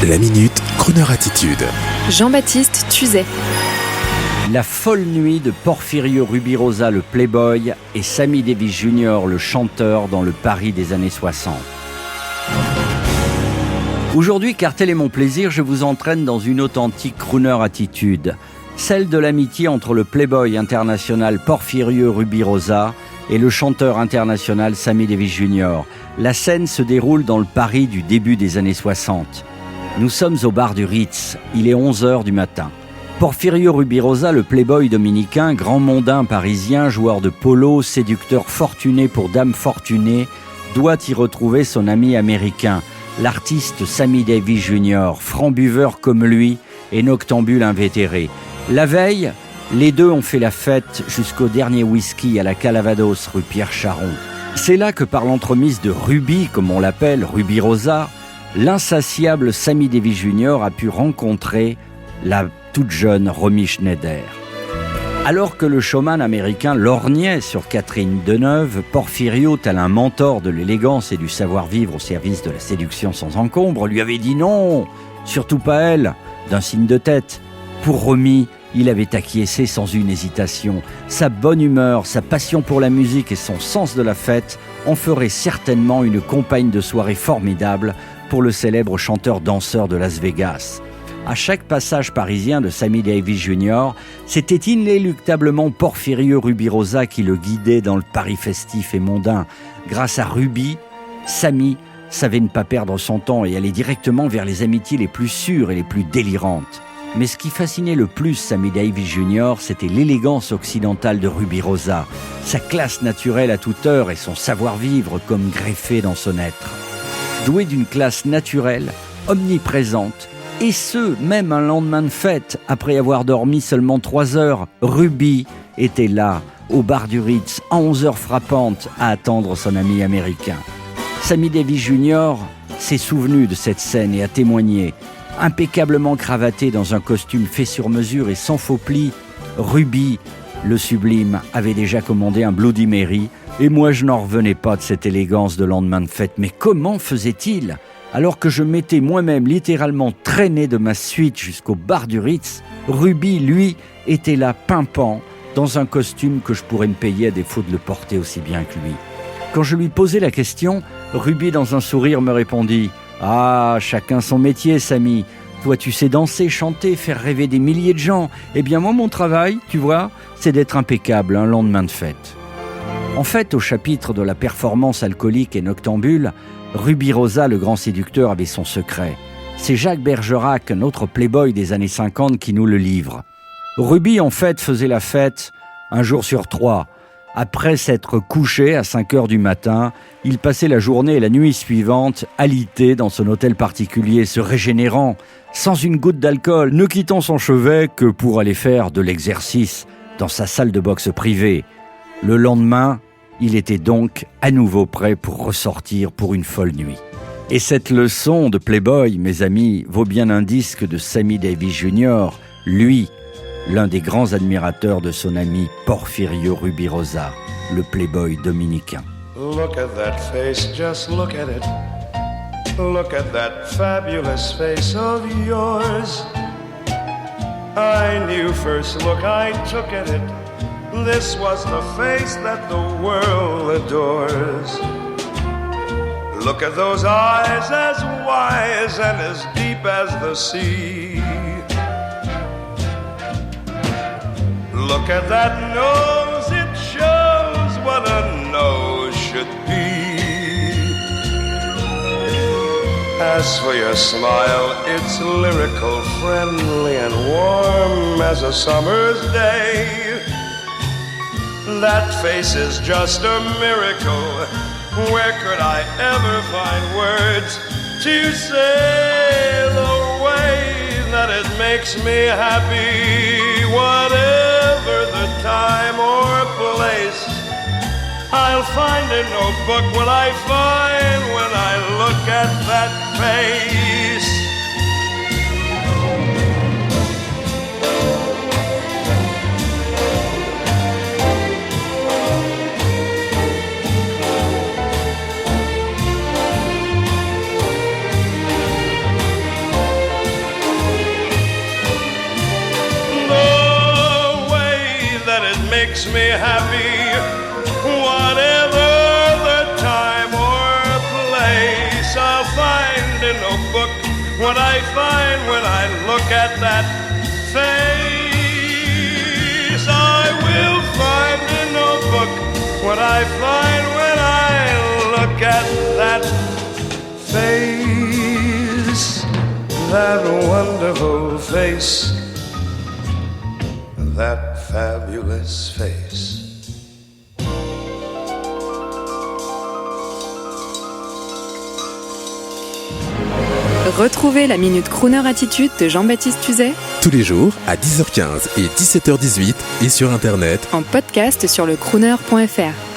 La Minute, Crooner Attitude. Jean-Baptiste Tuzet. La folle nuit de Porfirio Rubirosa, le playboy, et Sammy Davis Jr., le chanteur, dans le Paris des années 60. Aujourd'hui, car tel est mon plaisir, je vous entraîne dans une authentique crooner attitude, celle de l'amitié entre le playboy international Porfirio Rubirosa et le chanteur international Sammy Davis Jr. La scène se déroule dans le Paris du début des années 60. Nous sommes au bar du Ritz, il est 11h du matin. Porfirio Rubirosa, le playboy dominicain, grand mondain parisien, joueur de polo, séducteur fortuné pour dame fortunée, doit y retrouver son ami américain, l'artiste Sammy Davis Jr., franc buveur comme lui et noctambule invétéré. La veille, les deux ont fait la fête jusqu'au dernier whisky à la Calavados rue Pierre Charon. C'est là que par l'entremise de Ruby, comme on l'appelle, Rubirosa, l'insatiable Sammy Davis Jr. a pu rencontrer la toute jeune Romy Schneider. Alors que le showman américain lorgnait sur Catherine Deneuve, Porfirio, tel un mentor de l'élégance et du savoir-vivre au service de la séduction sans encombre, lui avait dit non, surtout pas elle, d'un signe de tête. Pour Romy, il avait acquiescé sans une hésitation. Sa bonne humeur, sa passion pour la musique et son sens de la fête en feraient certainement une compagne de soirée formidable pour le célèbre chanteur-danseur de Las Vegas. À chaque passage parisien de Sammy Davis Jr., c'était inéluctablement Porfirio Rubirosa qui le guidait dans le Paris festif et mondain. Grâce à Ruby, Sammy savait ne pas perdre son temps et aller directement vers les amitiés les plus sûres et les plus délirantes. Mais ce qui fascinait le plus Sammy Davis Jr., c'était l'élégance occidentale de Rubirosa, sa classe naturelle à toute heure et son savoir-vivre comme greffé dans son être. Doué d'une classe naturelle, omniprésente, et ce, même un lendemain de fête, après avoir dormi seulement 3 heures, Ruby était là, au bar du Ritz, à 11h frappantes, à attendre son ami américain. Sammy Davis Jr. s'est souvenu de cette scène et a témoigné. Impeccablement cravaté dans un costume fait sur mesure et sans faux plis, Ruby, le sublime, avait déjà commandé un Bloody Mary, et moi je n'en revenais pas de cette élégance de lendemain de fête. Mais comment faisait-il ? Alors que je m'étais moi-même littéralement traîné de ma suite jusqu'au bar du Ritz, Ruby, lui, était là pimpant, dans un costume que je pourrais me payer à défaut de le porter aussi bien que lui. Quand je lui posai la question, Ruby, dans un sourire, me répondit « Ah, chacun son métier, Sammy. Toi, tu sais danser, chanter, faire rêver des milliers de gens. Eh bien, moi, mon travail, tu vois, c'est d'être impeccable un lendemain de fête. » En fait, au chapitre de la performance alcoolique et noctambule, Rubirosa, le grand séducteur, avait son secret. C'est Jacques Bergerac, un autre playboy des années 50, qui nous le livre. Ruby, en fait, faisait la fête un jour sur 3. Après s'être couché à 5 heures du matin, il passait la journée et la nuit suivante alité dans son hôtel particulier, se régénérant, sans une goutte d'alcool, ne quittant son chevet que pour aller faire de l'exercice dans sa salle de boxe privée. Le lendemain, il était donc à nouveau prêt pour ressortir pour une folle nuit. Et cette leçon de playboy, mes amis, vaut bien un disque de Sammy Davis Jr., lui, l'un des grands admirateurs de son ami Porfirio Rubirosa, le playboy dominicain. Look at that face, just look at it. Look at that fabulous face of yours. I knew first look I took at it. This was the face that the world adores. Look at those eyes, as wise and as deep as the sea. Look at that nose, it shows what a nose should be. As for your smile, it's lyrical, friendly and warm as a summer's day. That face is just a miracle. Where could I ever find words to say the way that it makes me happy? Whatever the time or place, I'll find a notebook will I find when I look at that face. makes me happy. Whatever the time or place, I'll find in no book what I find when I look at that face. I will find in no book what I find when I look at that face. That wonderful face, that fabulous face. Retrouvez la Minute Crooner Attitude de Jean-Baptiste Tuzet Tous les jours à 10h15 et 17h18 et sur Internet. en podcast sur le crooner.fr.